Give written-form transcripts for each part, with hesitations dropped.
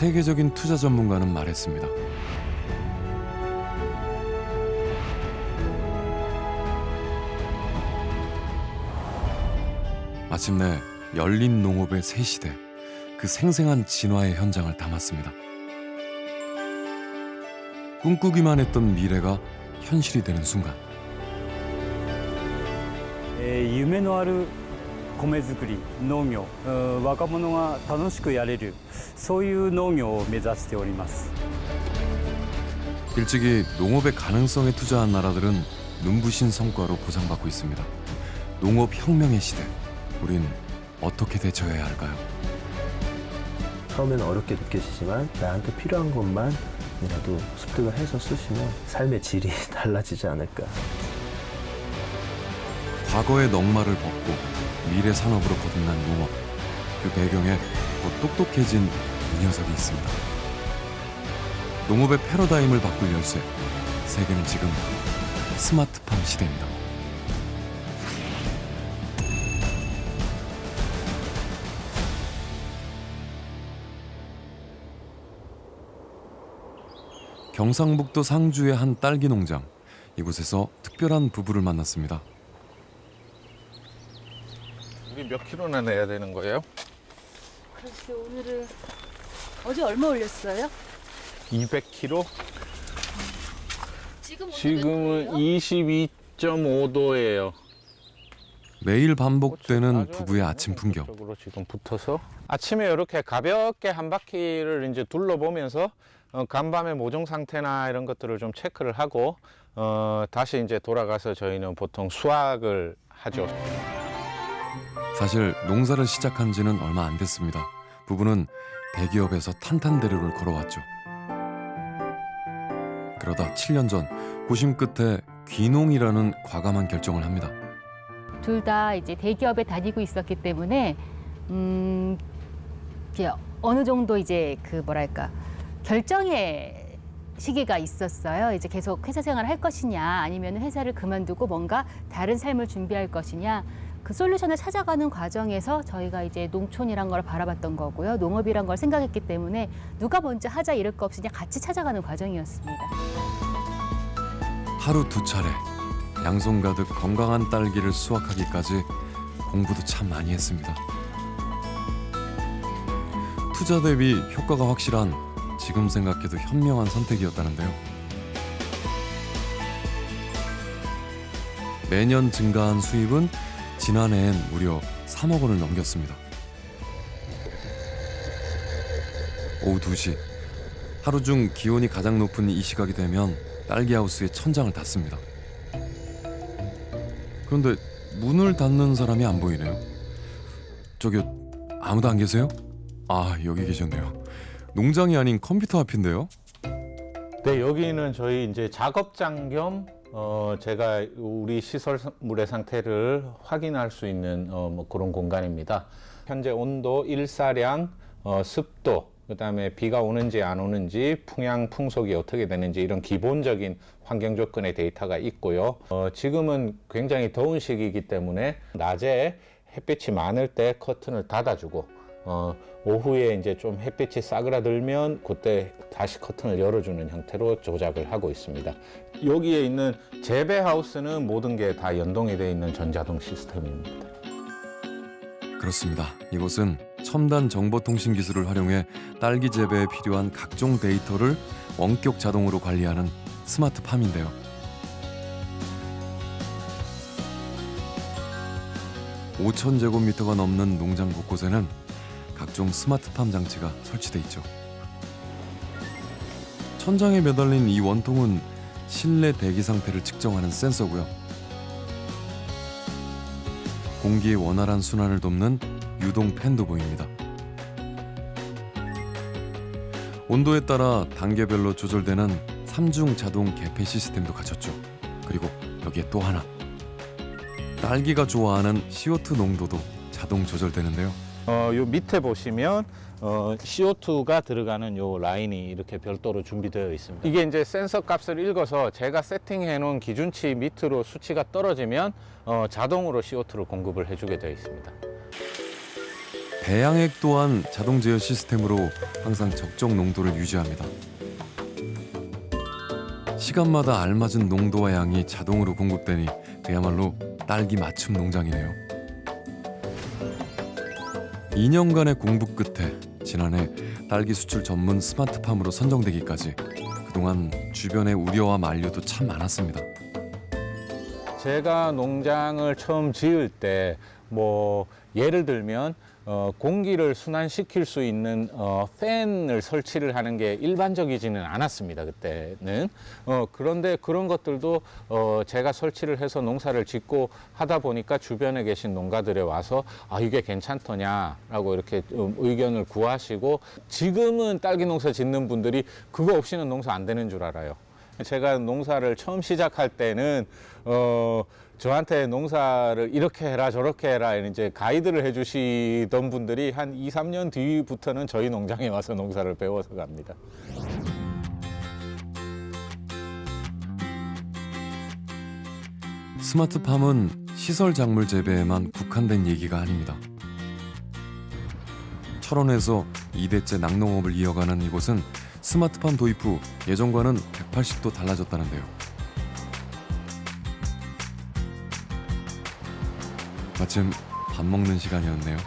세계적인 투자 전문가는 말했습니다. 마침내 열린 농업의 새 시대, 그 생생한 진화의 현장을 담았습니다. 꿈꾸기만 했던 미래가 현실이 되는 순간, 夢のある米作り、農業、若者が楽しくやれる、そういう農業を目指しております。 일찍이 농업의 가능성에 투자한 나라들은 눈부신 성과로 보상받고 있습니다. 농업 혁명의 시대, 우린 어떻게 대처해야 할까요? 처음에는 어렵게 느껴지지만 나한테 필요한 것만이라도 습득을 해서 쓰시면 삶의 질이 달라지지 않을까. 과거의 넉마를 벗고 미래 산업으로 거듭난 농업, 그 배경에 더 똑똑해진 이 녀석이 있습니다. 농업의 패러다임을 바꿀 열쇠, 세계는 지금 스마트팜 시대입니다. 경상북도 상주의 한 딸기 농장, 이곳에서 특별한 부부를 만났습니다. 우리 몇 킬로나 내야 되는 거예요? 글쎄, 오늘은 어제 얼마 올렸어요? 200킬로? 지금은 22.5도예요. 매일 반복되는 부부의 아침 풍경. 지금 붙어서 아침에 이렇게 가볍게 한 바퀴를 이제 둘러보면서 간밤의 모종 상태나 이런 것들을 좀 체크를 하고 다시 이제 돌아가서 저희는 보통 수확을 하죠. 사실 농사를 시작한 지는 얼마 안 됐습니다. 부부는 대기업에서 탄탄대로를 걸어왔죠. 그러다 7년 전 고심 끝에 귀농이라는 과감한 결정을 합니다. 둘 다 이제 대기업에 다니고 있었기 때문에 이제 어느 정도 이제 그 뭐랄까 결정의 시기가 있었어요. 이제 계속 회사 생활을 할 것이냐, 아니면 회사를 그만두고 뭔가 다른 삶을 준비할 것이냐. 그 솔루션을 찾아가는 과정에서 저희가 이제 농촌이란 걸 바라봤던 거고요. 농업이란 걸 생각했기 때문에 누가 먼저 하자 이럴 거 없이 그냥 같이 찾아가는 과정이었습니다. 하루 두 차례 양손 가득 건강한 딸기를 수확하기까지 공부도 참 많이 했습니다. 투자 대비 효과가 확실한, 지금 생각해도 현명한 선택이었다는데요. 매년 증가한 수입은 지난해엔 무려 3억 원을 넘겼습니다. 오후 2시, 하루 중 기온이 가장 높은 이 시각이 되면 딸기하우스의 천장을 닫습니다. 그런데 문을 닫는 사람이 안 보이네요. 저기 아무도 안 계세요? 아, 여기 계셨네요. 농장이 아닌 컴퓨터 앞인데요. 네, 여기는 저희 이제 작업장 겸 제가 우리 시설물의 상태를 확인할 수 있는 뭐 그런 공간입니다. 현재 온도, 일사량, 습도, 그다음에 비가 오는지 안 오는지, 풍향, 풍속이 어떻게 되는지 이런 기본적인 환경 조건의 데이터가 있고요. 지금은 굉장히 더운 시기이기 때문에 낮에 햇빛이 많을 때 커튼을 닫아주고 오후에 이제 좀 햇빛이 싸그라들면 그때 다시 커튼을 열어주는 형태로 조작을 하고 있습니다. 여기에 있는 재배 하우스는 모든 게 다 연동이 되어 있는 전자동 시스템입니다. 그렇습니다. 이곳은 첨단 정보통신 기술을 활용해 딸기 재배에 필요한 각종 데이터를 원격 자동으로 관리하는 스마트팜인데요. (5,000제곱미터가) 넘는 농장 곳곳에는 각종 스마트팜 장치가 설치돼 있죠. 천장에 매달린 이 원통은 실내 대기 상태를 측정하는 센서고요. 공기의 원활한 순환을 돕는 유동 팬도 보입니다. 온도에 따라 단계별로 조절되는 3중 자동 개폐 시스템도 갖췄죠. 그리고 여기에 또 하나, 딸기가 좋아하는 CO2 농도도 자동 조절되는데요. 요 밑에 보시면 CO2가 들어가는 요 라인이 이렇게 별도로 준비되어 있습니다. 이게 이제 센서 값을 읽어서 제가 세팅해 놓은 기준치 밑으로 수치가 떨어지면 자동으로 CO2를 공급을 해주게 되어 있습니다. 배양액 또한 자동 제어 시스템으로 항상 적정 농도를 유지합니다. 시간마다 알맞은 농도와 양이 자동으로 공급되니 그야말로 딸기 맞춤 농장이네요. 2년간의 공부 끝에 지난해 딸기 수출 전문 스마트팜으로 선정되기까지 그동안 주변의 우려와 만류도 참 많았습니다. 제가 농장을 처음 지을 때 뭐 예를 들면 공기를 순환시킬 수 있는 팬을 설치를 하는 게 일반적이지는 않았습니다. 그때는. 그런데 그런 것들도 제가 설치를 해서 농사를 짓고 하다 보니까 주변에 계신 농가들에 와서 아 이게 괜찮더냐라고 이렇게 의견을 구하시고 지금은 딸기 농사 짓는 분들이 그거 없이는 농사 안 되는 줄 알아요. 제가 농사를 처음 시작할 때는 저한테 농사를 이렇게 해라 저렇게 해라 이제 가이드를 해주시던 분들이 한 2, 3년 뒤부터는 저희 농장에 와서 농사를 배워서 갑니다. 스마트팜은 시설 작물 재배에만 국한된 얘기가 아닙니다. 철원에서 2대째 낙농업을 이어가는 이곳은 스마트팜 도입 후 예전과는 180도 달라졌다는데요. 마침 밥 먹는 시간이었네요.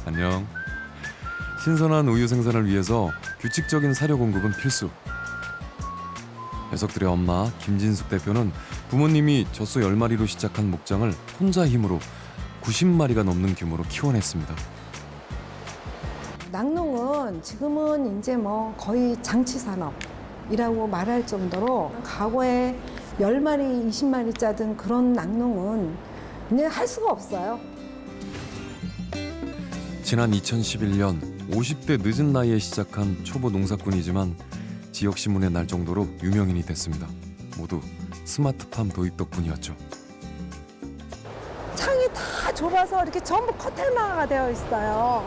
안녕. 신선한 우유 생산을 위해서 규칙적인 사료 공급은 필수. 녀석들의 엄마 김진숙 대표는 부모님이 젖소 10마리로 시작한 목장을 혼자 힘으로 90마리가 넘는 규모로 키워냈습니다. 낙농은 지금은 이제 뭐 거의 장치 산업이라고 말할 정도로 과거에 10마리, 20마리 짜던 그런 낙농은 이제 할 수가 없어요. 지난 2011년 50대 늦은 나이에 시작한 초보 농사꾼이지만 지역신문에 날 정도로 유명인이 됐습니다. 모두 스마트팜 도입 덕분이었죠. 창이 다 좁아서 이렇게 전부 커튼화가 되어 있어요.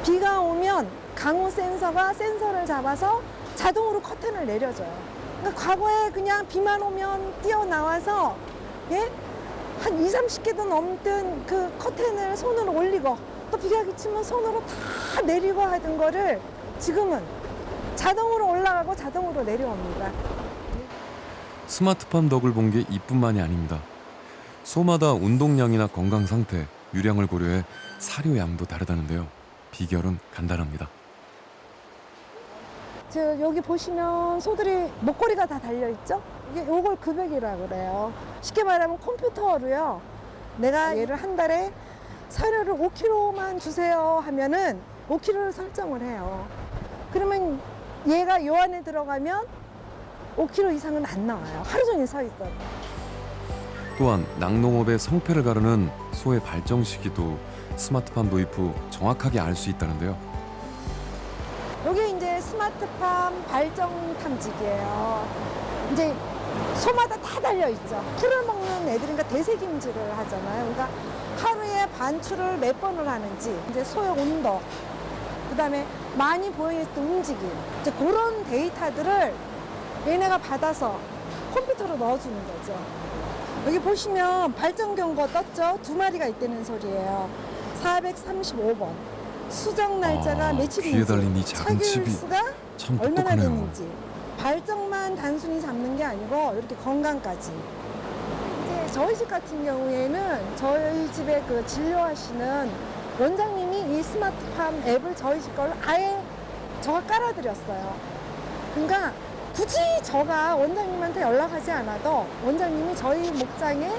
비가 오면 강우 센서가 센서를 잡아서 자동으로 커튼을 내려줘요. 그러니까 과거에 그냥 비만 오면 뛰어나와서 예? 한 20, 30개도 넘던 그 커튼을 손으로 올리고 또 비가 그치면 손으로 다 내리고 하던 거를 지금은 자동으로 올라가고 자동으로 내려옵니다. 스마트팜 덕을 본 게 이뿐만이 아닙니다. 소마다 운동량이나 건강 상태, 유량을 고려해 사료 양도 다르다는데요. 비결은 간단합니다. 여기 보시면 소들이 목걸이가 다 달려있죠? 요걸 급액이라 그래요. 쉽게 말하면 컴퓨터로요. 내가 얘를 한 달에 사료를 5kg만 주세요 하면은 5kg를 설정을 해요. 그러면 얘가 요 안에 들어가면 5kg 이상은 안 나와요. 하루 종일 서 있어요. 또한 낙농업의 성패를 가르는 소의 발정 시기도 스마트팜 도입 후 정확하게 알 수 있다는데요. 여기 이제 스마트팜 발정 탐지기예요. 이제 소마다 다 달려있죠. 풀을 먹는 애들이니까 대세김질을 하잖아요. 그러니까 하루에 반출을 몇 번을 하는지, 이제 소의 온도, 그 다음에 많이 보여있던 움직임, 이제 그런 데이터들을 얘네가 받아서 컴퓨터로 넣어주는 거죠. 여기 보시면 발정 경고 떴죠? 2마리가 있다는 소리예요. 435번. 수정 날짜가 며칠인지, 귀에 달린 이 작은 차귤 칩이 수가 참 얼마나 똑똑하네요. 됐는지. 발정만 단순히 잡는 게 아니고 이렇게 건강까지. 이제 저희 집 같은 경우에는 저희 집에 그 진료하시는 원장님이 이 스마트팜 앱을 저희 집 걸 아예 저가 깔아드렸어요. 그러니까 굳이 저가 원장님한테 연락하지 않아도 원장님이 저희 목장에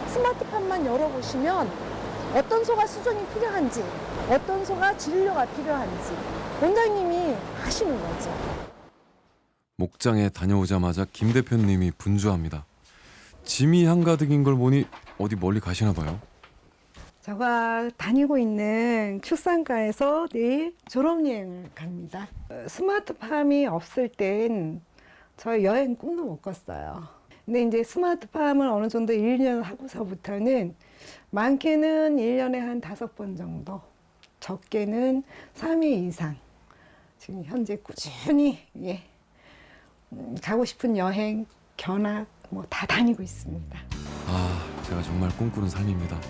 스마트팜만 열어보시면 어떤 소가 수정이 필요한지, 어떤 소가 진료가 필요한지 원장님이 아시는 거죠. 목장에 다녀오자마자 김 대표님이 분주합니다. 짐이 한가득인 걸 보니 어디 멀리 가시나 봐요. 제가 다니고 있는 출산과에서 내일 졸업여행을 갑니다. 스마트팜이 없을 땐 저희 여행 꿈도 못 꿨어요. 근데 이제 스마트팜을 어느 정도 1년 하고서부터는 많게는 1년에 한 5번 정도, 적게는 3회 이상 지금 현재 꾸준히 가고 싶은 여행, 견학 뭐 다 다니고 있습니다. 아, 제가 정말 꿈꾸는 삶입니다.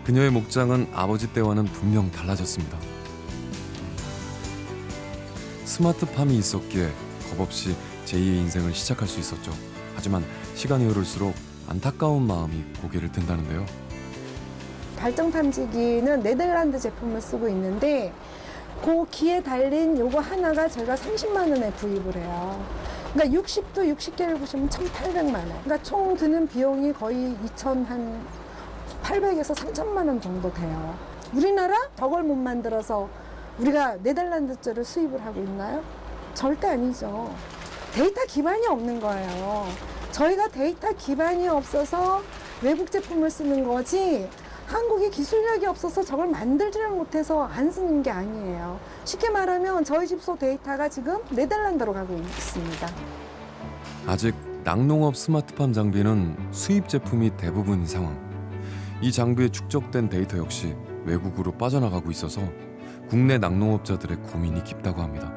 그녀의 목장은 아버지 때와는 분명 달라졌습니다. 스마트팜이 있었기에 겁없이 제2의 인생을 시작할 수 있었죠. 하지만 시간이 흐를수록 안타까운 마음이 고개를 든다는데요. 발정 탐지기는 네덜란드 제품을 쓰고 있는데 그 기에 달린 요거 하나가 저희가 30만 원에 구입을 해요. 그러니까 60도 60개를 보시면 1,800만 원. 그러니까 총 드는 비용이 거의 2,800에서 3,000만 원 정도 돼요. 우리나라 저걸 못 만들어서 우리가 네덜란드제를 수입을 하고 있나요? 절대 아니죠. 데이터 기반이 없는 거예요. 저희가 데이터 기반이 없어서 외국 제품을 쓰는 거지 한국의 기술력이 없어서 저걸 만들지를 못해서 안 쓰는 게 아니에요. 쉽게 말하면 저희 집소 데이터가 지금 네덜란드로 가고 있습니다. 아직 낙농업 스마트팜 장비는 수입 제품이 대부분인 상황. 이 장비에 축적된 데이터 역시 외국으로 빠져나가고 있어서 국내 낙농업자들의 고민이 깊다고 합니다.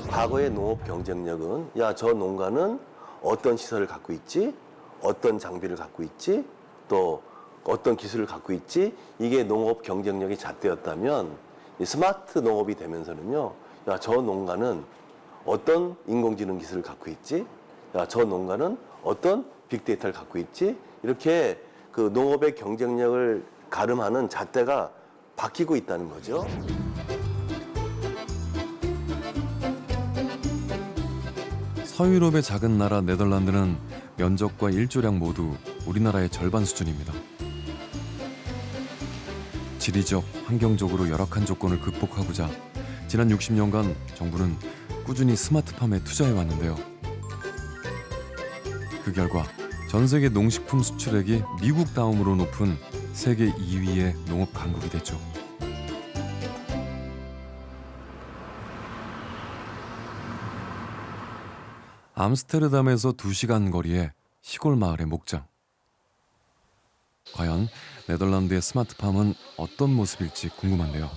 과거의 농업 경쟁력은 야, 저 농가는 어떤 시설을 갖고 있지? 어떤 장비를 갖고 있지? 또 어떤 기술을 갖고 있지? 이게 농업 경쟁력이 잣대였다면 이 스마트 농업이 되면서는요. 야, 저 농가는 어떤 인공지능 기술을 갖고 있지? 야, 저 농가는 어떤 빅데이터를 갖고 있지? 이렇게 그 농업의 경쟁력을 가름하는 잣대가 바뀌고 있다는 거죠. 서유럽의 작은 나라 네덜란드는 면적과 일조량 모두 우리나라의 절반 수준입니다. 지리적, 환경적으로 열악한 조건을 극복하고자 지난 60년간 정부는 꾸준히 스마트팜에 투자해 왔는데요. 그 결과 전 세계 농식품 수출액이 미국 다음으로 높은 세계 2위의 농업 강국이 됐죠. 암스테르담에서 2시간 거리의 시골 마을의 목장. 과연 네덜란드의 스마트팜은 어떤 모습일지 궁금한데요.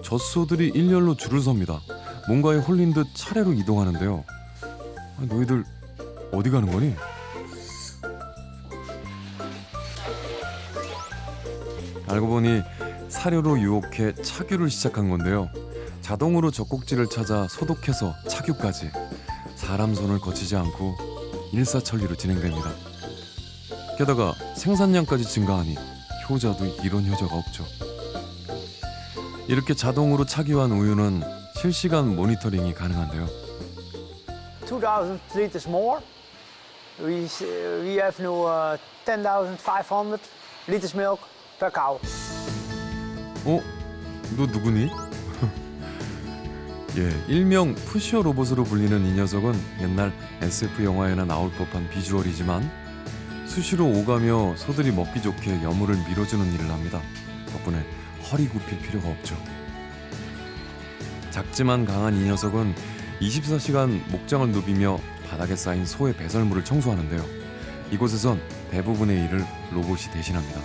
젖소들이 일렬로 줄을 섭니다. 뭔가에 홀린 듯 차례로 이동하는데요. 너희들 어디 가는 거니? 알고 보니 사료로 유혹해 착유를 시작한 건데요. 자동으로 젖꼭지를 찾아 소독해서 착유까지 사람 손을 거치지 않고 일사천리로 진행됩니다. 게다가 생산량까지 증가하니 효자도 이런 효자가 없죠. 이렇게 자동으로 착유한 우유는 실시간 모니터링이 가능한데요. 2,000 liters more. We have now 10,500 liters milk per cow. 너 누구니? 예, 일명 푸시어 로봇으로 불리는 이 녀석은 옛날 SF 영화에나 나올 법한 비주얼이지만 수시로 오가며 소들이 먹기 좋게 여물을 밀어주는 일을 합니다. 덕분에 허리 굽힐 필요가 없죠. 작지만 강한 이 녀석은 24시간 목장을 누비며 바닥에 쌓인 소의 배설물을 청소하는데요. 이곳에선 대부분의 일을 로봇이 대신합니다.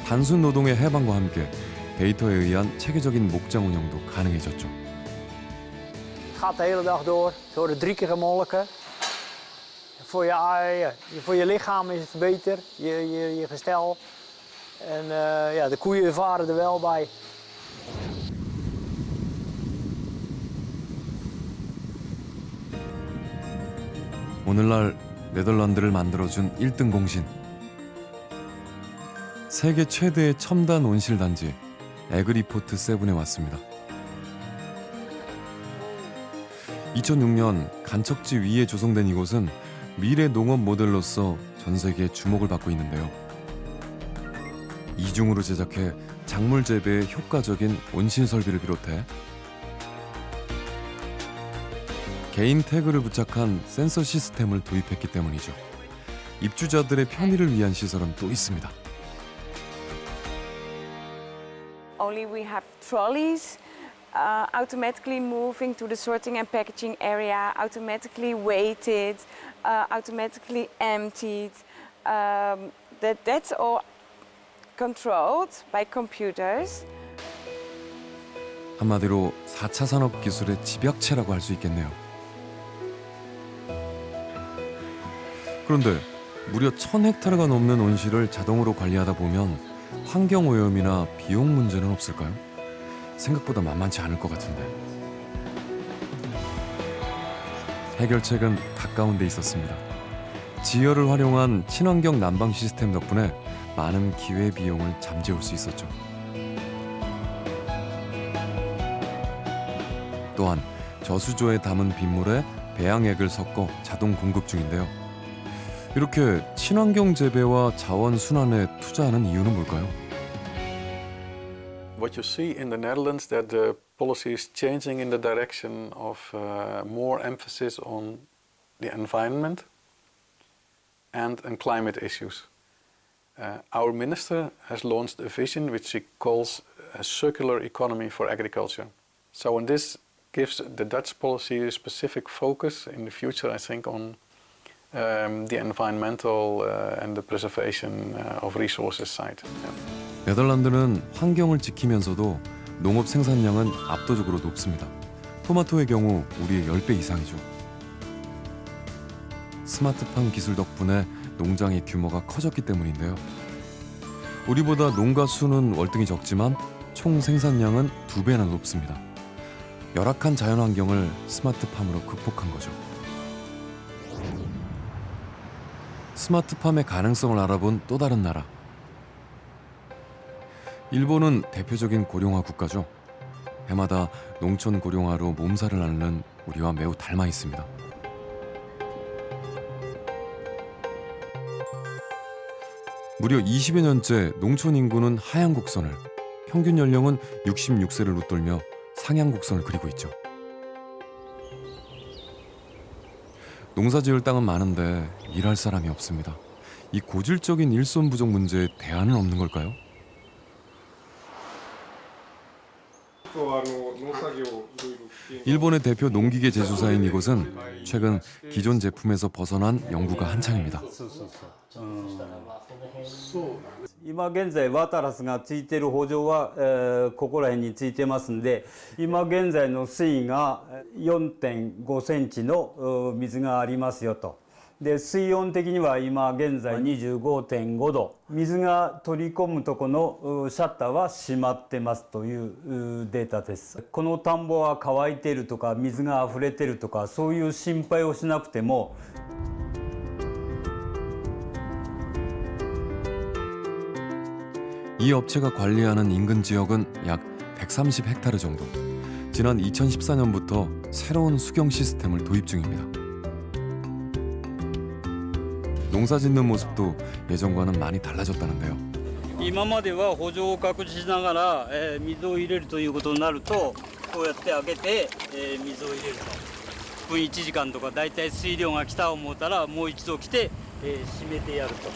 단순 노동의 해방과 함께 데이터에 의한 체계적인 목장 운영도 가능해졌죠. Het gaat de hele dag door. Ze worden 3 keer gemolken. Voor je lichaam is het beter, je gestel. En de koeien varen er wel bij. 오늘날 네덜란드를 만들어준 1등 공신. 세계 최대의 첨단 온실 단지 에그리포트 7에 왔습니다. 2006년 간척지 위에 조성된 이곳은 미래 농업 모델로서 전 세계의 주목을 받고 있는데요. 이중으로 제작해 작물 재배에 효과적인 온실 설비를 비롯해 개인 태그를 부착한 센서 시스템을 도입했기 때문이죠. 입주자들의 편의를 위한 시설은 또 있습니다. Only we have trolleys automatically moving to the sorting and packaging area, automatically weighted, automatically emptied. That's all controlled by computers. 한마디로 4차 산업 기술의 집약체라고 할 수 있겠네요. 그런데 무려 1000헥타르가 넘는 온실을 자동으로 관리하다 보면 환경오염이나 비용 문제는 없을까요? 생각보다 만만치 않을 것 같은데. 해결책은 가까운 데 있었습니다. 지열을 활용한 친환경 난방 시스템 덕분에 많은 기회비용을 잠재울 수 있었죠. 또한 저수조에 담은 빗물에 배양액을 섞어 자동 공급 중인데요. 이렇게 친환경 재배와 자원 순환에 투자하는 이유는 뭘까요? What you see in the Netherlands that the policy is changing in the direction of more emphasis on the environment and climate issues. Our minister has launched a vision which he calls a circular economy for agriculture. So, and this gives the Dutch policy a specific focus in the future, I think, on the environmental and the preservation of resources side. Yeah. 네덜란드는 환경을 지키면서도 농업 생산량은 압도적으로 높습니다. 토마토의 경우 우리의 10배 이상이죠. 스마트팜 기술 덕분에 농장의 규모가 커졌기 때문인데요. 우리보다 농가 수는 월등히 적지만 총 생산량은 2배나 높습니다. 열악한 자연환경을 스마트팜으로 극복한 거죠. 스마트팜의 가능성을 알아본 또 다른 나라. 일본은 대표적인 고령화 국가죠. 해마다 농촌 고령화로 몸살을 앓는 우리와 매우 닮아 있습니다. 무려 20여 년째 농촌 인구는 하향 곡선을, 평균 연령은 66세를 웃돌며 상향 곡선을 그리고 있죠. 농사 지을 땅은 많은데 일할 사람이 없습니다. 이 고질적인 일손 부족 문제에 대안은 없는 걸까요? 일본의 대표 농기계 제조사인 이곳은 최근 기존 제품에서 벗어난 연구가 한창입니다. 今現在ワタラスがついてる補助は、ここら辺についてますんで、今現在の水位が 4.5 センチの水がありますよと。で水温的には今現在 25.5 度、水が取り込むとこのシャッターは閉まってますというデータです。この田んぼは乾いてるとか水が溢れてるとかそういう心配をしなくても、 이 업체가 관리하는 인근 지역은 약 130헥타르 정도. 지난 2014년부터 새로운 수경 시스템을 도입 중입니다. 농사 짓는 모습도 예전과는 많이 달라졌다는데요. 今までは補助を確認しながら、水を入れるということになると、こうやって開けて、水を入れると。1分1時間とかだいたい水量が来た思ったらもう一度来て、閉めてやると。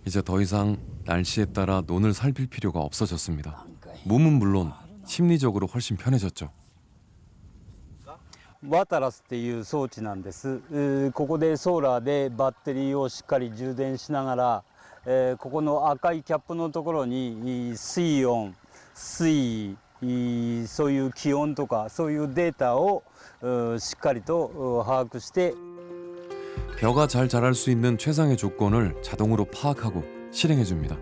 이제 더 이상 날씨에 따라 논을 살필 필요가 없어졌습니다. 몸은 물론 심리적으로 훨씬 편해졌죠. ワタラスっていう装置なんです。ここでソーラーでバッテリーをしっかり充電しながら、ここの赤いキャップのところに水温、水位、そういう気温とかそういうデータをしっかりと把握して 벼가 잘 자랄 수 있는 최상의 조건을 자동으로 파악하고 실행해 줍니다.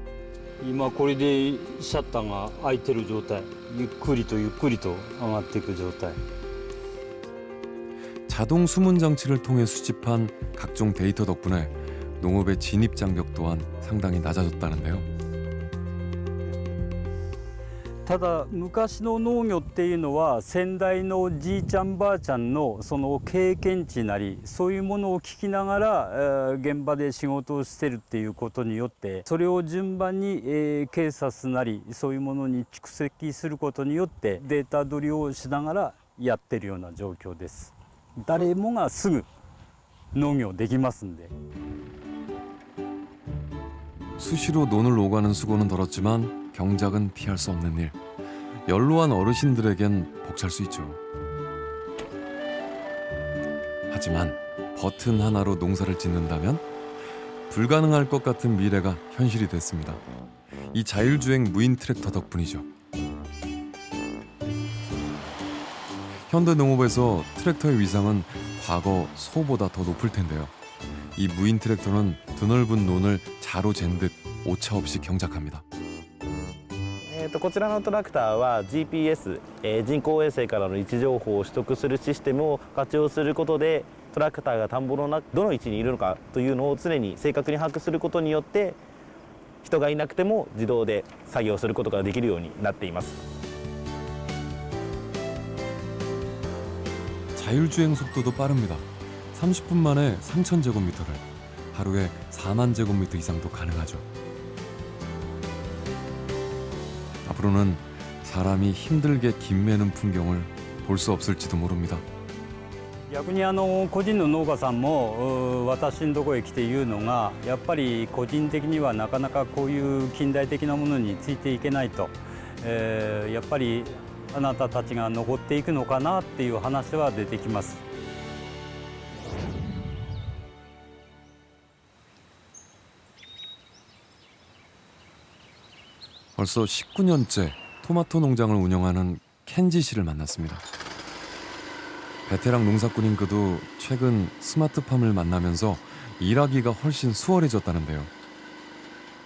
今これでシャッターが開いてる状態、ゆっくりとゆっくりと上がっていく状態。 자동 수문 장치를 통해 수집한 각종 데이터 덕분에 농업의 진입 장벽 또한 상당히 낮아졌다는데요. ただ昔の農業っていうのは先代のじいちゃんばあちゃんのその経験値なりそういうものを聞きながら現場で仕事をしてるっていうことによってそれを順番に警察なりそういうものに蓄積することによってデータ取りをしながらやってるような状況です。誰もがすぐ農業できますんで。 수시로 논을 오가는 수고는 덜었지만 경작은 피할 수 없는 일. 연로한 어르신들에겐 벅찰 수 있죠. 하지만 버튼 하나로 농사를 짓는다면 불가능할 것 같은 미래가 현실이 됐습니다. 이 자율주행 무인 트랙터 덕분이죠. 현대 농업에서 트랙터의 위상은 과거 소보다 더 높을 텐데요. 이 무인 트랙터는 드넓은 논을 자로 잰 듯 오차 없이 경작합니다. こちらのトラクターは GPS、人工衛星からの位置情報を取得するシステムを活用することでトラクターが田んぼの中どの位置にいるのかというのを常に正確に把握することによって人がいなくても自動で作業することができるようになっています。 자율주행 속도도 빠릅니다. 30분 만에 3,000제곱미터를, 하루에 4만 제곱미터 이상도 가능하죠. 앞으로는 사람이 힘들게 김 매는 풍경을 볼 수 없을지도 모릅니다. 逆に個人の農家さんも私のところへ来て言うのが、やっぱり個人的にはなかなかこういう近代的なものについていけないと、やっぱりあなたたちが残っていくのかなっていう話は出てきます。 벌써 19년째 토마토 농장을 운영하는 켄지 씨를 만났습니다. 베테랑 농사꾼인 그도 최근 스마트팜을 만나면서 일하기가 훨씬 수월해졌다는데요.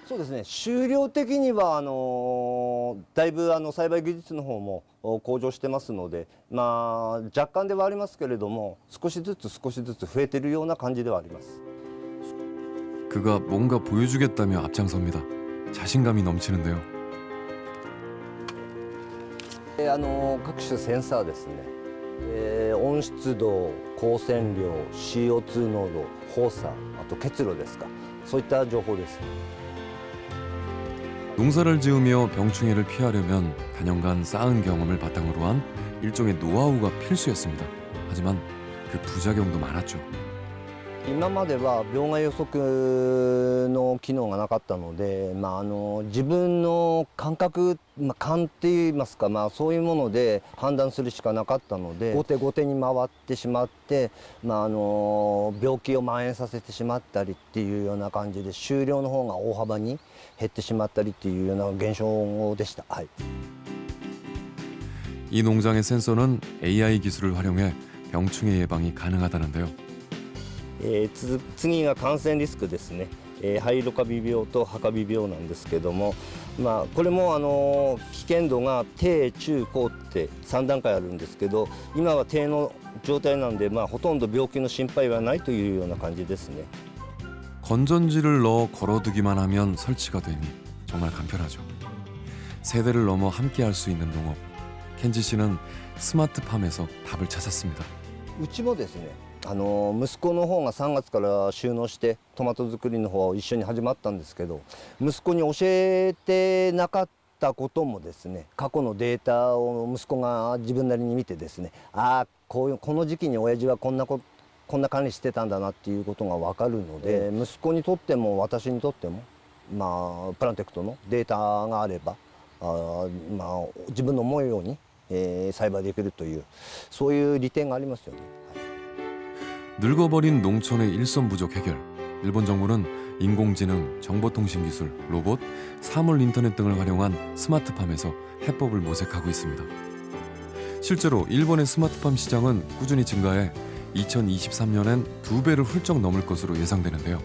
そうですね、収量的にはだいぶ栽培技術の方も向上してますので、若干ではありますけれども少しずつ増えてるような感じではあります。 그가 뭔가 보여주겠다며 앞장섭니다. 자신감이 넘치는데요. 各種センサーですね、温湿度、光線量、CO2 濃度、放射、あと結露ですか、そういった情報です。 농사를 지으며 병충해를 피하려면 단연간 쌓은 경험을 바탕으로 한 일종의 노하우가 필수였습니다. 하지만 그 부작용도 많았죠. 今までは病害予測の機能がなかったので、自分の感覚、勘っていいますか、そういうもので判断するしかなかったので、後手に回ってしまって、病気を蔓延させてしまったりっていうような感じで収量の方が大幅に減ってしまったりっていうような現象でした。はい。 이 농장의 센서는 AI 기술을 활용해 병충해 예방이 가능하다는데요. 次が感染リスクですね、肺ロカビ病とハカビ病なんですけども、これも危険度が低中高って3段階あるんですけど、今は低の状態なんで、ほとんど病気の心配はないというような感じですね。 건전지를 넣어 걸어두기만 하면 설치가 되니 정말 간편하죠. 세대를 넘어 함께할 수 있는 농업. 켄지 씨는 스마트팜에서 답을 찾았습니다. うちもですね、息子の方が3月から就農してトマト作りの方一緒に始まったんですけど、息子に教えてなかったこともですね、過去のデータを息子が自分なりに見てですね、この時期に親父はこんな管理してたんだなっていうことが分かるので、息子にとっても私にとっても、プランテクトのデータがあれば自分の思うように、栽培できるというそういう利点がありますよね。 늙어버린 농촌의 일손 부족 해결. 일본 정부는 인공지능, 정보통신기술, 로봇, 사물 인터넷 등을 활용한 스마트팜에서 해법을 모색하고 있습니다. 실제로 일본의 스마트팜 시장은 꾸준히 증가해 2023년엔 2배를 훌쩍 넘을 것으로 예상되는데요.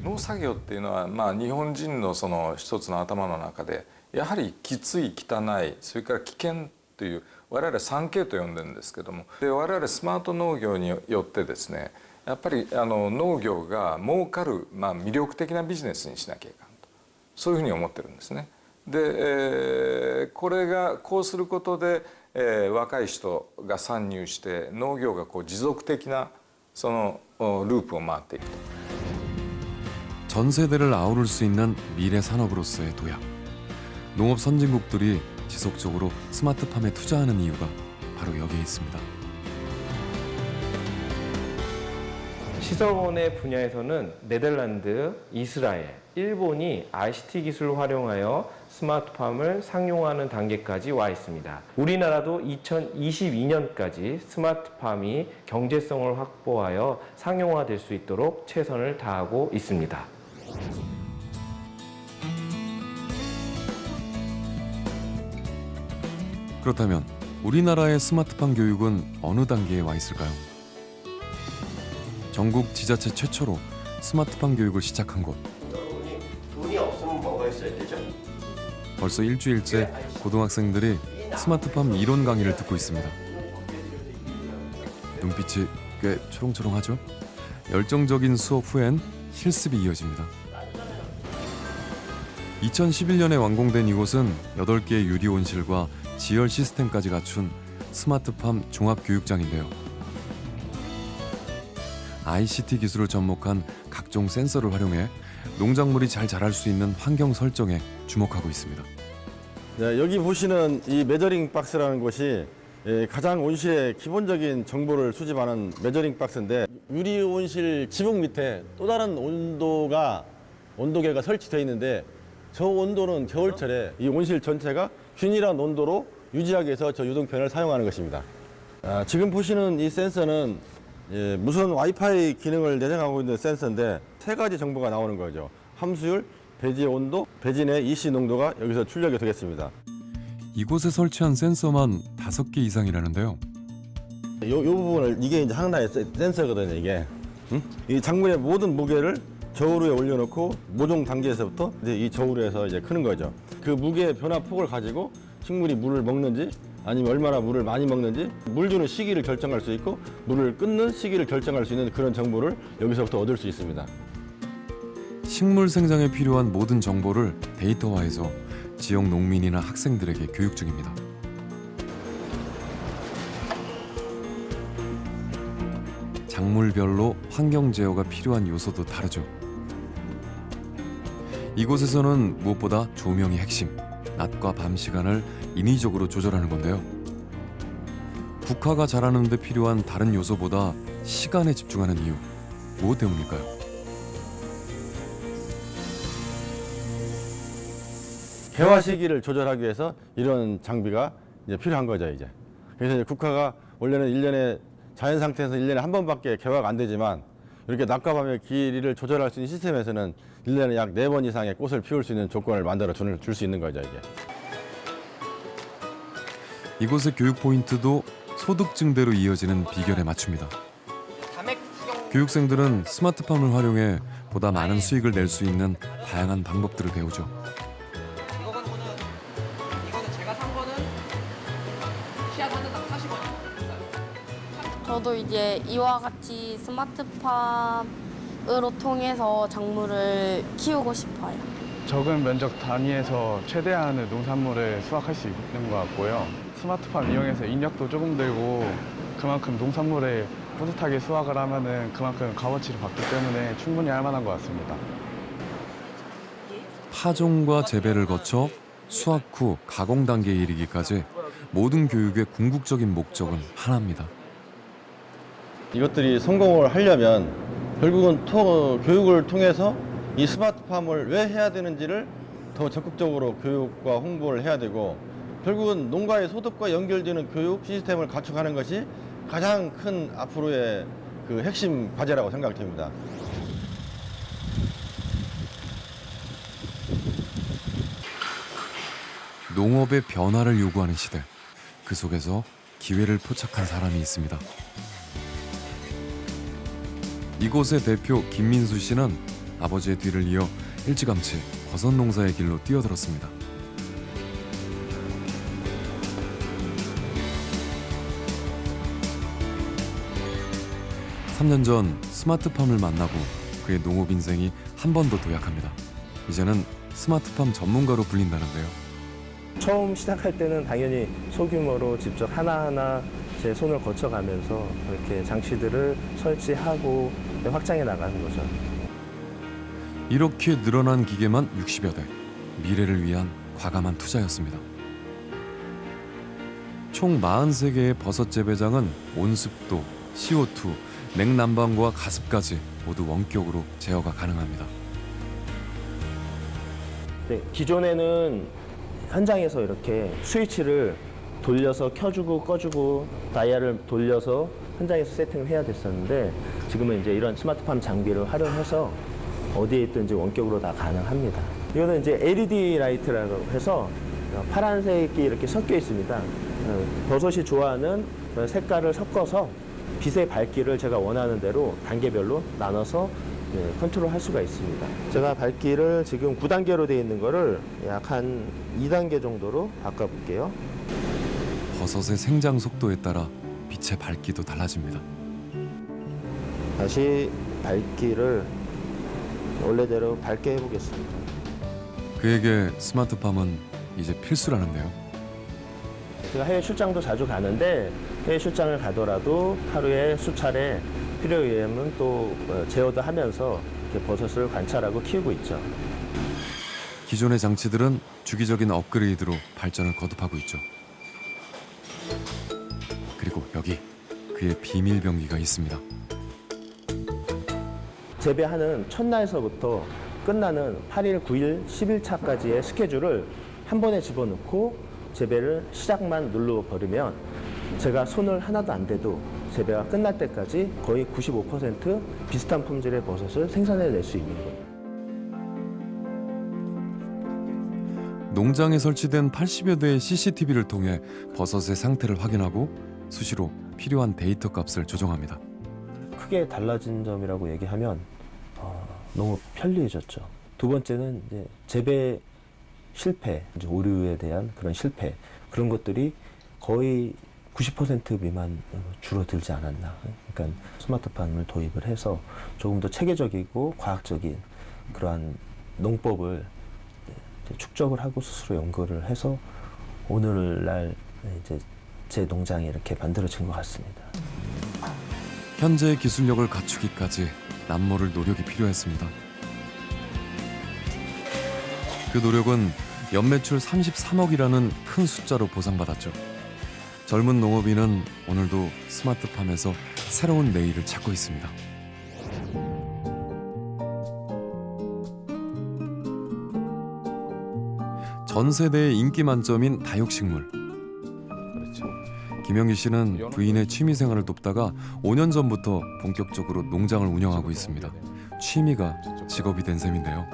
農作業っていうのは、日本人のその一つの頭の中でやはりきつい、汚い、それから危険という我々 3K と呼んでるんですけども、で我々スマート農業によってですね、やっぱり農業が儲かる、魅力的なビジネスにしなきゃいかんと、そういうふうに思ってるんですね。で、これがこうすることで、若い人が参入して農業が持続的なそのループを回っていくと。 전 세대를 아우를 수 있는 미래 산업으로서의 도약. 농업 선진국들이 지속적으로 스마트팜에 투자하는 이유가 바로 여기에 있습니다. 시설원의 분야에서는 네덜란드, 이스라엘, 일본이 ICT 기술을 활용하여 스마트팜을 상용화하는 단계까지 와 있습니다. 우리나라도 2022년까지 스마트팜이 경제성을 확보하여 상용화될 수 있도록 최선을 다하고 있습니다. 그렇다면 우리나라의 스마트팜 교육은 어느 단계에 와 있을까요? 전국 지자체 최초로 스마트팜 교육을 시작한 곳. 돈이 없으면 뭐가 있어야 되죠? 벌써 일주일째 고등학생들이 스마트팜 이론 강의를 듣고 있습니다. 눈빛이 꽤 초롱초롱하죠? 열정적인 수업 후엔 실습이 이어집니다. 2011년에 완공된 이곳은 8개의 유리 온실과 지열 시스템까지 갖춘 스마트팜 종합교육장인데요. ICT 기술을 접목한 각종 센서를 활용해 농작물이 잘 자랄 수 있는 환경 설정에 주목하고 있습니다. 네, 여기 보시는 이 메저링 박스라는 것이 가장 온실의 기본적인 정보를 수집하는 메저링 박스인데, 유리 온실 지붕 밑에 또 다른 온도계가 설치되어 있는데, 저 온도는 겨울철에 이 온실 전체가 균일한 온도로 유지하기 위해서 저 유동편을 사용하는 것입니다. 지금 보시는 이 센서는 무선 와이파이 기능을 내장하고 있는 센서인데 3가지 정보가 나오는 거죠. 함수율, 배지의 온도, 배지 내 EC 농도가 여기서 출력이 되겠습니다. 이곳에 설치한 센서만 5개 이상이라는데요. 요 부분을, 이게 이제 하나의 센서거든요, 이게. 이 작물의 모든 무게를 저울 위에 올려놓고 모종 단계에서부터 이제 이 저울 위에서 이제 크는 거죠. 그 무게의 변화 폭을 가지고 식물이 물을 먹는지, 아니면 얼마나 물을 많이 먹는지, 물 주는 시기를 결정할 수 있고 물을 끊는 시기를 결정할 수 있는 그런 정보를 여기서부터 얻을 수 있습니다. 식물 생장에 필요한 모든 정보를 데이터화해서 지역 농민이나 학생들에게 교육 중입니다. 작물별로 환경 제어가 필요한 요소도 다르죠. 이곳에서는 무엇보다 조명이 핵심, 낮과 밤 시간을 인위적으로 조절하는 건데요. 국화가 자라는 데 필요한 다른 요소보다 시간에 집중하는 이유, 무엇 때문일까요? 개화 시기를 조절하기 위해서 이런 장비가 이제 필요한 거죠, 이제. 그래서 이제 국화가 원래는 1년에 자연 상태에서 1년에 한 번밖에 개화가 안 되지만, 이렇게 낮과 밤의 길이를 조절할 수 있는 시스템에서는 1년에 약 4번 이상의 꽃을 피울 수 있는 조건을 만들어 줄 수 있는 거죠, 이게. 이곳의 교육 포인트도 소득 증대로 이어지는 비결에 맞춥니다. 교육생들은 스마트팜을 활용해 보다 많은 수익을 낼 수 있는 다양한 방법들을 배우죠. 저도 이제 이와 같이 스마트팜으로 통해서 작물을 키우고 싶어요. 적은 면적 단위에서 최대한의 농산물을 수확할 수 있는 것 같고요. 스마트팜 이용해서 인력도 조금 들고 그만큼 농산물을 뿌듯하게 수확을 하면은 그만큼 값어치를 받기 때문에 충분히 할 만한 것 같습니다. 파종과 재배를 거쳐 수확 후 가공 단계에 이르기까지 모든 교육의 궁극적인 목적은 하나입니다. 이것들이 성공을 하려면 결국은 교육을 통해서 이 스마트팜을 왜 해야 되는지를 더 적극적으로 교육과 홍보를 해야 되고, 결국은 농가의 소득과 연결되는 교육 시스템을 갖춰가는 것이 가장 큰 앞으로의 그 핵심 과제라고 생각됩니다. 농업의 변화를 요구하는 시대, 그 속에서 기회를 포착한 사람이 있습니다. 이곳의 대표 김민수 씨는 아버지의 뒤를 이어 일찌감치 버섯 농사의 길로 뛰어들었습니다. 3년 전 스마트팜을 만나고 그의 농업 인생이 한 번 더 도약합니다. 이제는 스마트팜 전문가로 불린다는데요. 처음 시작할 때는 당연히 소규모로 직접 하나하나 제 손을 거쳐가면서 이렇게 장치들을 설치하고 확장해 나가는 거죠. 이렇게 늘어난 기계만 60여 대, 미래를 위한 과감한 투자였습니다. 총 43개의 버섯 재배장은 온습도, CO2, 냉난방과 가습까지 모두 원격으로 제어가 가능합니다. 네, 기존에는 현장에서 이렇게 스위치를 돌려서 켜주고 꺼주고 다이얼을 돌려서 현장에서 세팅을 해야 됐었는데, 지금은 이제 이런 스마트팜 장비를 활용해서 어디에 있든지 원격으로 다 가능합니다. 이거는 이제 LED 라이트라고 해서 파란색이 이렇게 섞여 있습니다. 버섯이 좋아하는 색깔을 섞어서 빛의 밝기를 제가 원하는 대로 단계별로 나눠서 컨트롤할 수가 있습니다. 제가 밝기를 지금 9단계로 되어 있는 거를 약 한 2단계 정도로 바꿔볼게요. 버섯의 생장 속도에 따라 빛의 밝기도 달라집니다. 다시 밝기를 원래대로 밝게 해보겠습니다. 그에게 스마트팜은 이제 필수라는데요. 제가 해외 출장도 자주 가는데 해외 출장을 가더라도 하루에 수차례 필요에 의하면 또 제어도 하면서 이렇게 버섯을 관찰하고 키우고 있죠. 기존의 장치들은 주기적인 업그레이드로 발전을 거듭하고 있죠. 그리고 여기 그의 비밀 병기가 있습니다. 재배하는 첫날서부터 끝나는 8일, 9일, 10일차까지의 스케줄을 한 번에 집어넣고 재배를 시작만 눌러버리면 제가 손을 하나도 안 대도 재배가 끝날 때까지 거의 95% 비슷한 품질의 버섯을 생산해낼 수 있는 거예요. 농장에 설치된 80여 대의 CCTV를 통해 버섯의 상태를 확인하고 수시로 필요한 데이터 값을 조정합니다. 크게 달라진 점이라고 얘기하면 너무 편리해졌죠. 두 번째는 이제 재배 실패, 이제 오류에 대한 그런 실패, 그런 것들이 거의 90% 미만 줄어들지 않았나. 그러니까 스마트팜을 도입을 해서 조금 더 체계적이고 과학적인 그러한 농법을 축적을 하고 스스로 연구를 해서 오늘날 이제 제 농장이 이렇게 만들어진 것 같습니다. 현재의 기술력을 갖추기까지 남모를 노력이 필요했습니다. 그 노력은 연매출 33억이라는 큰 숫자로 보상받았죠. 젊은 농업인은 오늘도 스마트팜에서 새로운 내일을 찾고 있습니다. 전 세대의 인기 만점인 다육식물. 그렇죠. 김영기 씨는 부인의 취미 생활을 돕다가 5년 전부터 본격적으로 농장을 운영하고 있습니다. 취미가 직업이 된 셈인데요.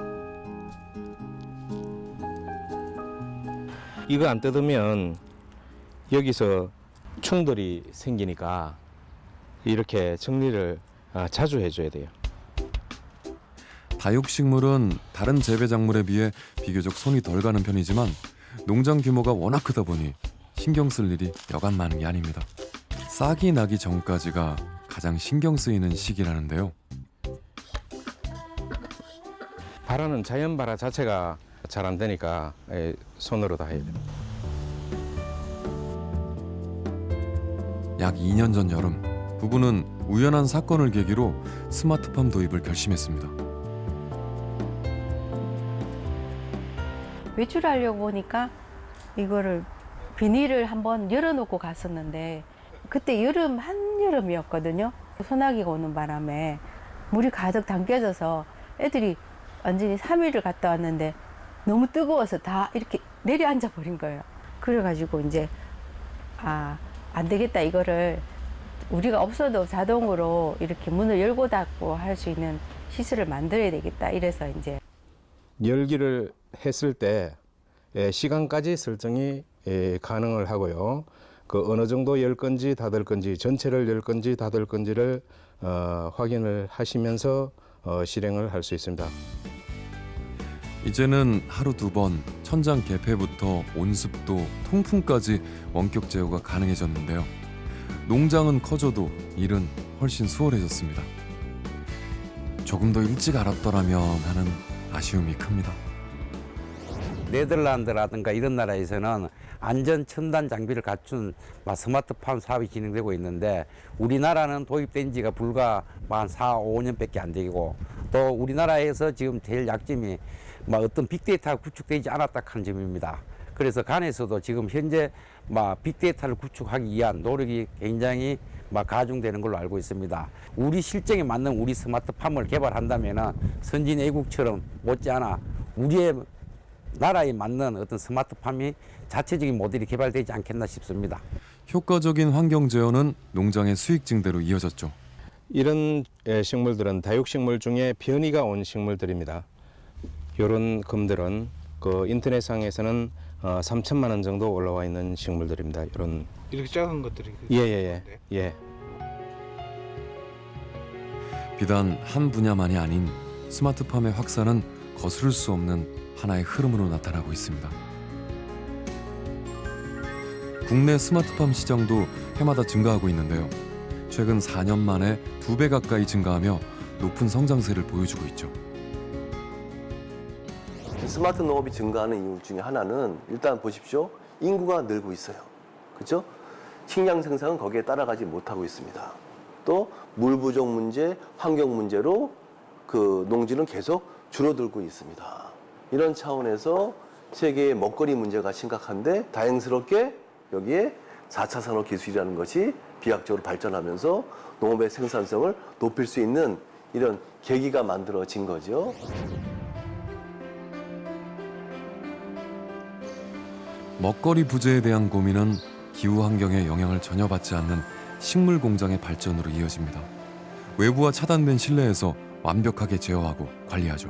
이거 안 뜯으면 여기서 충돌이 생기니까 이렇게 정리를 자주 해줘야 돼요. 다육식물은 다른 재배 작물에 비해 비교적 손이 덜 가는 편이지만 농장 규모가 워낙 크다 보니 신경 쓸 일이 여간 많은 게 아닙니다. 싹이 나기 전까지가 가장 신경 쓰이는 시기라는데요. 발화는 자연 발화 자체가 잘 안 되니까 손으로 다 해야 돼요. 약 2년 전 여름 부부는 우연한 사건을 계기로 스마트팜 도입을 결심했습니다. 외출하려고 오니까 이거를 비닐을 한번 열어놓고 갔었는데 그때 여름 한여름이었거든요. 소나기가 오는 바람에 물이 가득 담겨져서 애들이 완전히 3일을 갔다 왔는데 너무 뜨거워서 다 이렇게 내려앉아 버린 거예요. 그래가지고 이제 안 되겠다, 이거를 우리가 없어도 자동으로 이렇게 문을 열고 닫고 할 수 있는 시설을 만들어야 되겠다, 이래서 이제 열기를 했을 때 시간까지 설정이 가능을 하고요. 그 어느 정도 열 건지 닫을 건지, 전체를 열 건지 닫을 건지를 확인을 하시면서 실행을 할 수 있습니다. 이제는 하루 2번 천장 개폐부터 온습도, 통풍까지 원격 제어가 가능해졌는데요. 농장은 커져도 일은 훨씬 수월해졌습니다. 조금 더 일찍 알았더라면 하는 아쉬움이 큽니다. 네덜란드라든가 이런 나라에서는 안전 첨단 장비를 갖춘 스마트팜 사업이 진행되고 있는데 우리나라는 도입된 지가 불과 한 4, 5년밖에 안 되고 또 우리나라에서 지금 제일 약점이 어떤 빅데이터가 구축되지 않았다 하는 점입니다. 그래서 간에서도 지금 현재 빅데이터를 구축하기 위한 노력이 굉장히 가중되는 걸로 알고 있습니다. 우리 실정에 맞는 우리 스마트팜을 개발한다면 선진 애국처럼 못지않아 우리의 나라에 맞는 어떤 스마트팜이 자체적인 모델이 개발되지 않겠나 싶습니다. 효과적인 환경 제어는 농장의 수익 증대로 이어졌죠. 이런 식물들은 다육식물 중에 변이가 온 식물들입니다. 이런 금들은 그 인터넷상에서는 3천만 원 정도 올라와 있는 식물들입니다. 이런 이렇게 작은 것들이 예. 비단 한 분야만이 아닌 스마트팜의 확산은 거스를 수 없는 하나의 흐름으로 나타나고 있습니다. 국내 스마트팜 시장도 해마다 증가하고 있는데요. 최근 4년 만에 2배 가까이 증가하며 높은 성장세를 보여주고 있죠. 스마트 농업이 증가하는 이유 중에 하나는 일단 보십시오. 인구가 늘고 있어요. 그렇죠? 식량 생산은 거기에 따라가지 못하고 있습니다. 또 물 부족 문제, 환경 문제로 그 농지는 계속 줄어들고 있습니다. 이런 차원에서 세계의 먹거리 문제가 심각한데 다행스럽게 여기에 4차 산업 기술이라는 것이 비약적으로 발전하면서 농업의 생산성을 높일 수 있는 이런 계기가 만들어진 거죠. 먹거리 부재에 대한 고민은 기후 환경에 영향을 전혀 받지 않는 식물 공장의 발전으로 이어집니다. 외부와 차단된 실내에서 완벽하게 제어하고 관리하죠.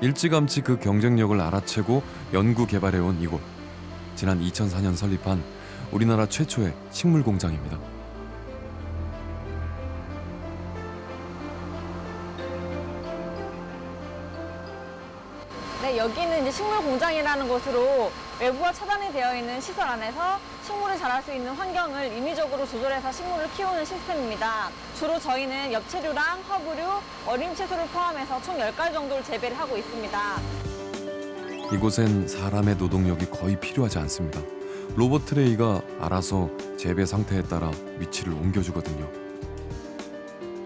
일찌감치 그 경쟁력을 알아채고 연구 개발해온 이곳. 지난 2004년 설립한 우리나라 최초의 식물 공장입니다. 네, 여기는 이제 식물 공장이라는 곳으로 외부와 차단이 되어 있는 시설 안에서 식물을 자랄 수 있는 환경을 인위적으로 조절해서 식물을 키우는 시스템입니다. 주로 저희는 엽채류랑 허브류, 어린 채소를 포함해서 총 10가지 정도를 재배를 하고 있습니다. 이곳엔 사람의 노동력이 거의 필요하지 않습니다. 로봇 트레이가 알아서 재배 상태에 따라 위치를 옮겨주거든요.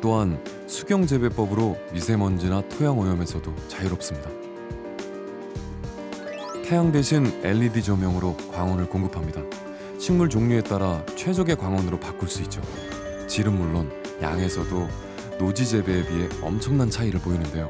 또한 수경 재배법으로 미세먼지나 토양 오염에서도 자유롭습니다. 태양 대신 LED 조명으로 광원을 공급합니다. 식물 종류에 따라 최적의 광원으로 바꿀 수 있죠. 질은 물론 양에서도 노지 재배에 비해 엄청난 차이를 보이는데요.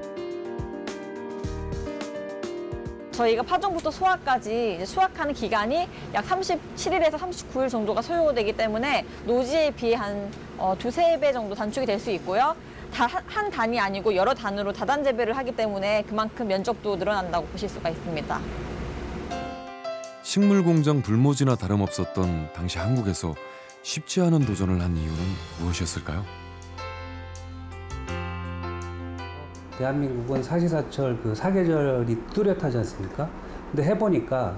저희가 파종부터 소화까지 이제 수확하는 기간이 약 37일에서 39일 정도가 소요되기 때문에 노지에 비해 한 두세 배 정도 단축이 될 수 있고요. 한 단이 아니고 여러 단으로 다단 재배를 하기 때문에 그만큼 면적도 늘어난다고 보실 수가 있습니다. 식물 공장 불모지나 다름없었던 당시 한국에서 쉽지 않은 도전을 한 이유는 무엇이었을까요? 대한민국은 사시사철 그 사계절이 뚜렷하지 않습니까? 근데 해보니까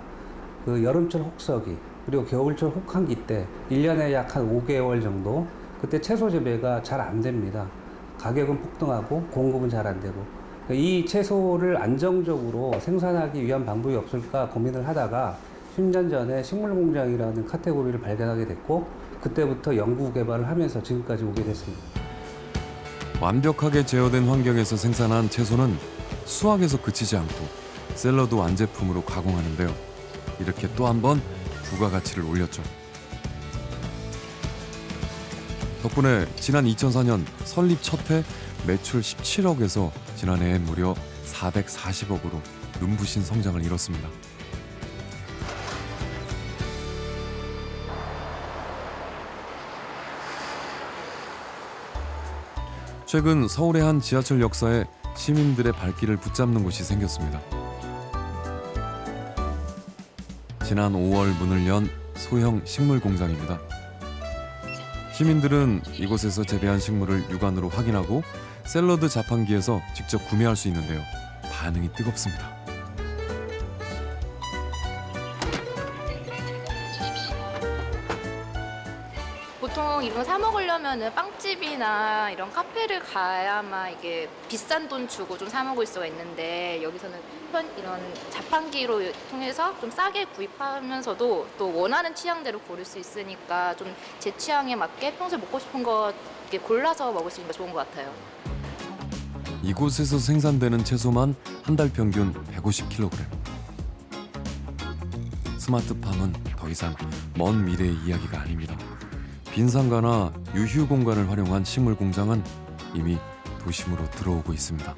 그 여름철 혹서기 그리고 겨울철 혹한기 때 1년에 약 한 5개월 정도 그때 채소 재배가 잘 안 됩니다. 가격은 폭등하고 공급은 잘 안 되고 이 채소를 안정적으로 생산하기 위한 방법이 없을까 고민을 하다가 10년 전에 식물공장이라는 카테고리를 발견하게 됐고 그때부터 연구 개발을 하면서 지금까지 오게 됐습니다. 완벽하게 제어된 환경에서 생산한 채소는 수확에서 그치지 않고 샐러드 완제품으로 가공하는데요. 이렇게 또 한 번 부가가치를 올렸죠. 덕분에 지난 2004년 설립 첫 해 매출 17억에서 지난해엔 무려 440억으로 눈부신 성장을 이뤘습니다. 최근 서울의 한 지하철 역사에 시민들의 발길을 붙잡는 곳이 생겼습니다. 지난 5월 문을 연 소형 식물 공장입니다. 시민들은 이곳에서 재배한 식물을 육안으로 확인하고 샐러드 자판기에서 직접 구매할 수 있는데요. 반응이 뜨겁습니다. 보통 이런 거 사 먹으려면은 빵집이나 이런 카페를 가야만 이게 비싼 돈 주고 좀 사 먹을 수가 있는데 여기서는 이런 자판기로 통해서 좀 싸게 구입하면서도 또 원하는 취향대로 고를 수 있으니까 좀 제 취향에 맞게 평소에 먹고 싶은 거 이렇게 골라서 먹을 수 있는 게 좋은 것 같아요. 이곳에서 생산되는 채소만 한 달 평균 150kg. 스마트팜은 더 이상 먼 미래의 이야기가 아닙니다. 빈상가나 유휴 공간을 활용한 식물 공장은 이미 도심으로 들어오고 있습니다.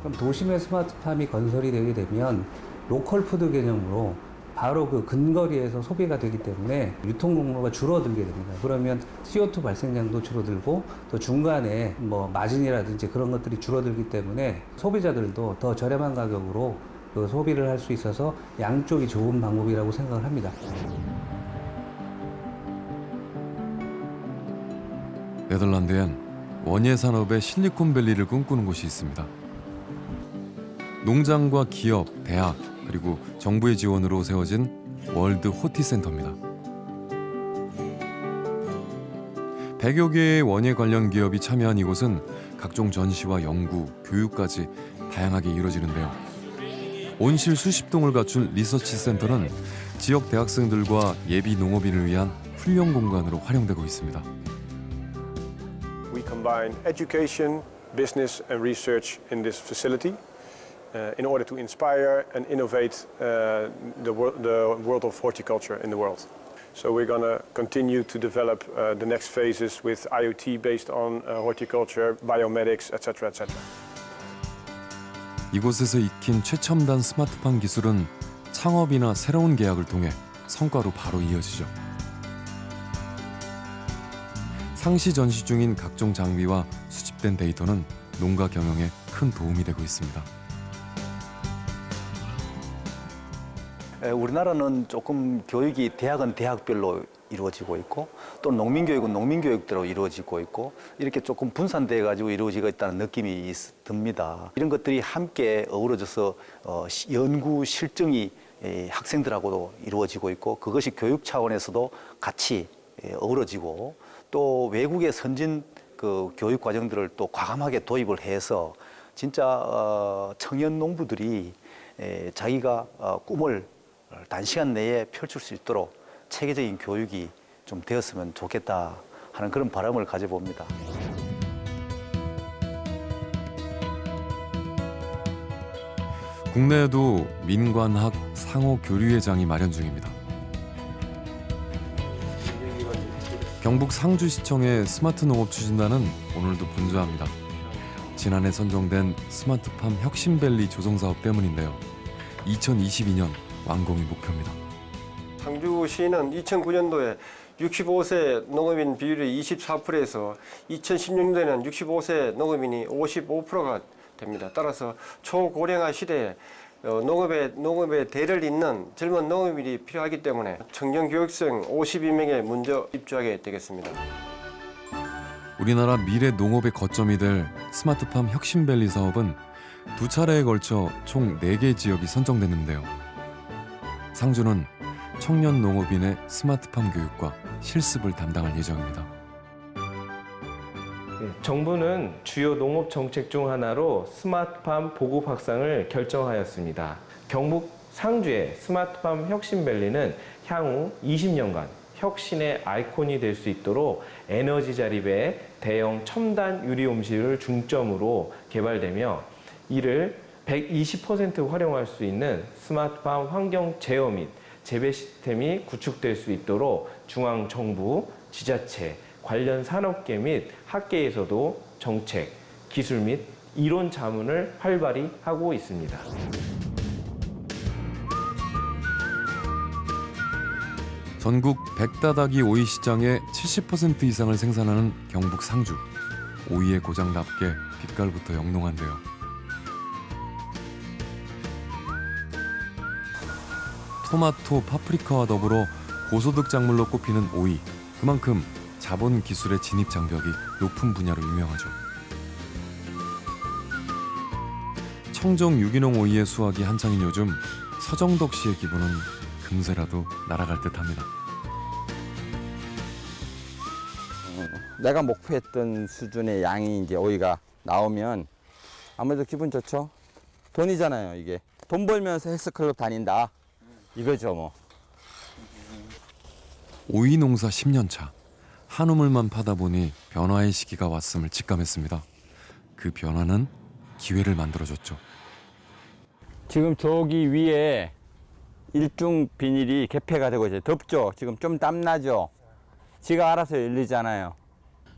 그럼 도심의 스마트팜이 건설이 되게 되면 로컬 푸드 개념으로 바로 그 근거리에서 소비가 되기 때문에 유통 공로가 줄어들게 됩니다. 그러면 CO2 발생량도 줄어들고 또 중간에 뭐 마진이라든지 그런 것들이 줄어들기 때문에 소비자들도 더 저렴한 가격으로 그 소비를 할 수 있어서 양쪽이 좋은 방법이라고 생각을 합니다. 네덜란드엔 원예 산업의 실리콘밸리를 꿈꾸는 곳이 있습니다. 농장과 기업, 대학, 그리고 정부의 지원으로 세워진 월드 호티 센터입니다. 100여 개의 원예 관련 기업이 참여한 이곳은 각종 전시와 연구, 교육까지 다양하게 이루어지는데요. 온실 수십 동을 갖춘 리서치 센터는 지역 대학생들과 예비 농업인을 위한 훈련 공간으로 활용되고 있습니다. We combine education, business and research in this facility in order to inspire and innovate the world of horticulture in the world. So we're going to continue to develop the next phases with IoT based on horticulture, biomedics, etc., etc. 이곳에서 익힌 최첨단 스마트팜 기술은 창업이나 새로운 계약을 통해 성과로 바로 이어지죠. 상시 전시 중인 각종 장비와 수집된 데이터는 농가 경영에 큰 도움이 되고 있습니다. 우리나라는 조금 교육이 대학은 대학별로 이루어지고 있고 또 농민교육은 농민교육대로 이루어지고 있고 이렇게 조금 분산돼 가지고 이루어지고 있다는 느낌이 듭니다. 이런 것들이 함께 어우러져서 연구 실증이 학생들하고도 이루어지고 있고 그것이 교육 차원에서도 같이 어우러지고 또 외국의 선진 그 교육 과정들을 또 과감하게 도입을 해서 진짜 청년 농부들이 자기가 꿈을 단시간 내에 펼칠 수 있도록 체계적인 교육이 좀 되었으면 좋겠다 하는 그런 바람을 가져봅니다. 국내에도 민관학 상호 교류회장이 마련 중입니다. 경북 상주시청의 스마트 농업 추진단은 오늘도 분주합니다. 지난해 선정된 스마트팜 혁신밸리 조성사업 때문인데요. 2022년 완공이 목표입니다. 상주시는 2009년도에 65세 농업인 비율이 24%에서 2016년도에는 65세 농업인이 55%가 됩니다. 따라서 초고령화 시대에 농업의 대를 잇는 젊은 농업인이 필요하기 때문에 청년 교육생 52명에 먼저 입주하게 되겠습니다. 우리나라 미래 농업의 거점이 될 스마트팜 혁신밸리 사업은 두 차례에 걸쳐 총 4개 지역이 선정됐는데요. 상주는 청년 농업인의 스마트팜 교육과 실습을 담당할 예정입니다. 정부는 주요 농업 정책 중 하나로 스마트팜 보급 확산을 결정하였습니다. 경북 상주의 스마트팜 혁신밸리는 향후 20년간 혁신의 아이콘이 될 수 있도록 에너지 자립의 대형 첨단 유리온실을 중점으로 개발되며 이를 120% 활용할 수 있는 스마트팜 환경 제어 및 재배 시스템이 구축될 수 있도록 중앙정부, 지자체, 관련 산업계 및 학계에서도 정책, 기술 및 이론 자문을 활발히 하고 있습니다. 전국 백다다기 오이 시장의 70% 이상을 생산하는 경북 상주. 오이의 고장답게 빛깔부터 영롱한데요. 토마토, 파프리카와 더불어 고소득 작물로 꼽히는 오이. 그만큼 자본 기술의 진입 장벽이 높은 분야로 유명하죠. 청정 유기농 오이의 수확이 한창인 요즘 서정덕 씨의 기분은 금세라도 날아갈 듯합니다. 내가 목표했던 수준의 양이 이제 오이가 나오면 아무래도 기분 좋죠. 돈이잖아요, 이게. 돈 벌면서 헬스클럽 다닌다. 이거죠, 뭐. 오이 농사 10년 차. 한 우물만 파다 보니 변화의 시기가 왔음을 직감했습니다. 그 변화는 기회를 만들어줬죠. 지금 저기 위에 일중 비닐이 개폐가 되고 이제 덥죠. 지금 좀 땀나죠. 지가 알아서 열리잖아요.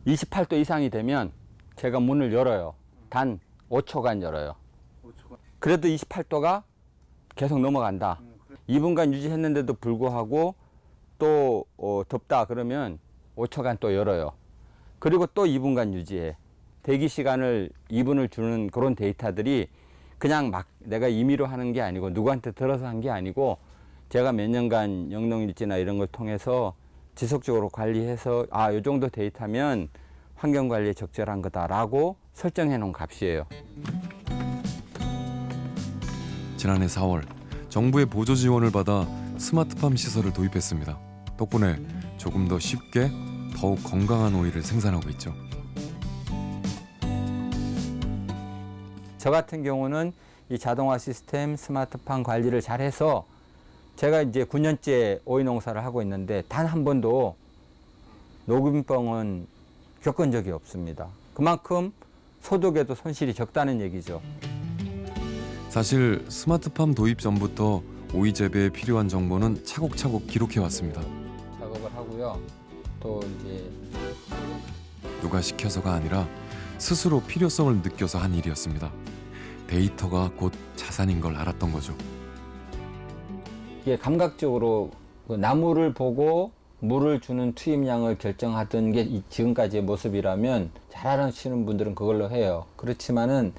28도 이상이 되면 제가 문을 열어요. 단 5초간 열어요. 그래도 28도가 계속 넘어간다. 2분간 유지했는데도 불구하고 또 덥다 그러면 5초간 또 열어요. 그리고 또 2분간 유지해. 대기 시간을 2분을 주는 그런 데이터들이 그냥 막 내가 임의로 하는 게 아니고 누구한테 들어서 한 게 아니고 제가 몇 년간 영농일지나 이런 걸 통해서 지속적으로 관리해서 이 정도 데이터면 환경관리에 적절한 거다라고 설정해 놓은 값이에요. 지난해 4월 정부의 보조 지원을 받아 스마트팜 시설을 도입했습니다. 덕분에 조금 더 쉽게 더욱 건강한 오이를 생산하고 있죠. 저 같은 경우는 이 자동화 시스템 스마트팜 관리를 잘해서 제가 이제 9년째 오이 농사를 하고 있는데 단 한 번도 녹균병은 겪은 적이 없습니다. 그만큼 소득에도 손실이 적다는 얘기죠. 사실 스마트팜 도입 전부터 오이 재배에 필요한 정보는 차곡차곡 기록해 왔습니다. 작업을 하고요. 또 이제 누가 시켜서가 아니라 스스로 필요성을 느껴서 한 일이었습니다. 데이터가 곧 자산인 걸 알았던 거죠. 이게 감각적으로 그 나무를 보고 물을 주는 투입량을 결정하던 게 지금까지의 모습이라면 잘 아시는 분들은 그걸로 해요. 그렇지만은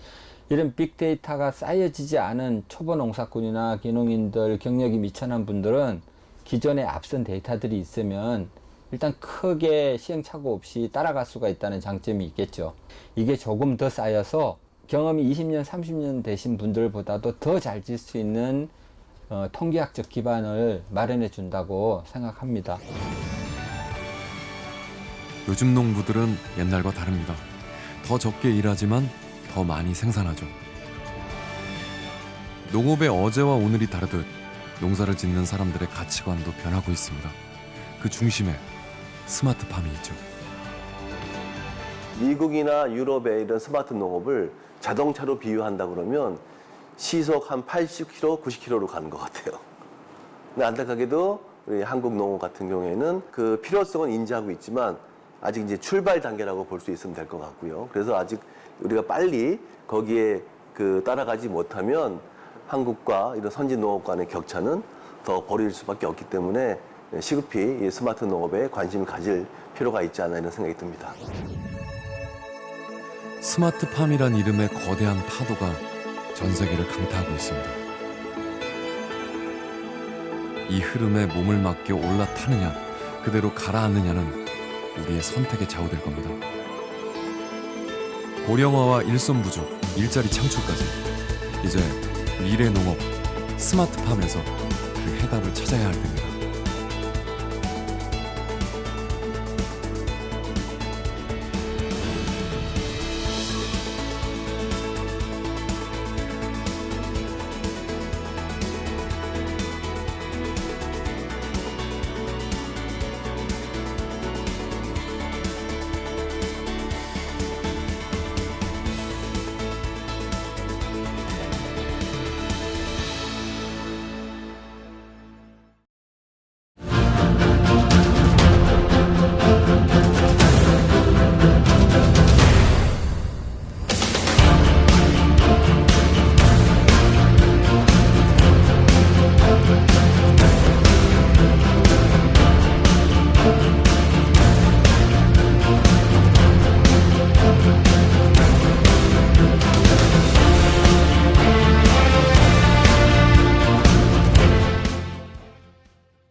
이런 빅데이터가 쌓여지지 않은 초보 농사꾼이나 기농인들, 경력이 미천한 분들은 기존에 앞선 데이터들이 있으면 일단 크게 시행착오 없이 따라갈 수가 있다는 장점이 있겠죠. 이게 조금 더 쌓여서 경험이 20년, 30년 되신 분들보다도 더 잘 질 수 있는 통계학적 기반을 마련해 준다고 생각합니다. 요즘 농부들은 옛날과 다릅니다. 더 적게 일하지만 더 많이 생산하죠. 농업의 어제와 오늘이 다르듯 농사를 짓는 사람들의 가치관도 변하고 있습니다. 그 중심에 스마트팜이 있죠. 미국이나 유럽의 이런 스마트 농업을 자동차로 비유한다 그러면 시속 한 80km, 90km로 가는 것 같아요. 근데 안타깝게도 우리 한국 농업 같은 경우에는 그 필요성은 인지하고 있지만 아직 이제 출발 단계라고 볼 수 있으면 될 것 같고요. 그래서 아직 우리가 빨리 거기에 따라가지 못하면 한국과 이런 선진 농업 간의 격차는 더 벌어질 수밖에 없기 때문에 시급히 이 스마트 농업에 관심을 가질 필요가 있지 않나 이런 생각이 듭니다. 스마트팜이란 이름의 거대한 파도가 전 세계를 강타하고 있습니다. 이 흐름에 몸을 맡겨 올라타느냐, 그대로 가라앉느냐는 우리의 선택에 좌우될 겁니다. 고령화와 일손 부족, 일자리 창출까지 이제 미래 농업, 스마트팜에서 그 해답을 찾아야 할 때입니다.